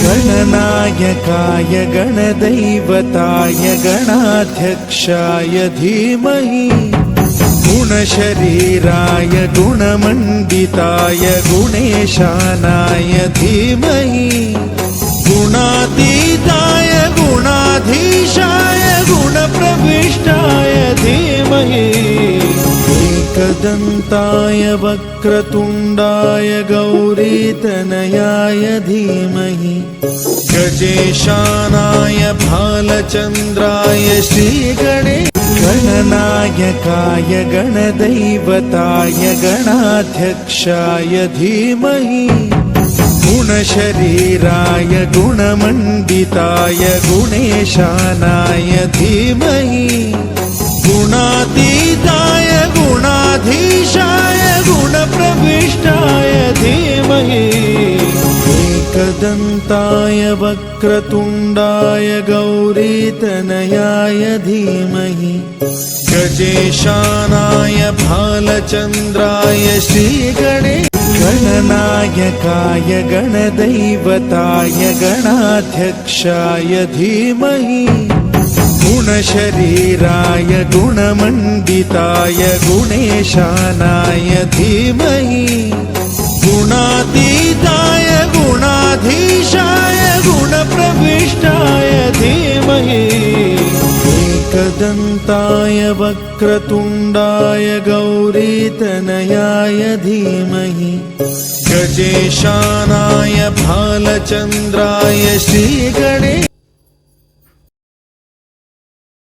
गणनायकाय गणदैवताय गणाध्यक्षाय धीमहि गुणशरीराय गुणमण्डिताय गुणेशानाय धीमहि गुणातीताय गुणाधीशाय गुणप्रविष्टाय धीमहि एकदन्ताय वक्रतुण्डाय गौरीतनयाय धीमहि गजेशानाय भालचन्द्राय श्रीगणेशाय गणनायकाय गणदैवताय गणाध्यक्षाय धीमहि गुणशरीराय गुणमण्डिताय गुणेशानाय धीमहि गुणातीताय गुणाधीशाय गुणप्रविष्टाय धीमहि एकदन्ताय वक्रतुण्डाय गौरीतनयाय धीमहि गजेशानाय भालचन्द्राय श्रीगणेशाय गणनायकाय गणदैवताय गणाध्यक्षाय धीमहि गुणशरीराय गुणमण्डिताय गुणेशानाय धीमहि गुणातीताय गुणाधीशाय गुणप्रविष्टाय धीमहि एकदन्ताय वक्रतुण्डाय गौरीतनयाय धीमहि गजेशानाय भालचन्द्राय श्रीगणेशाय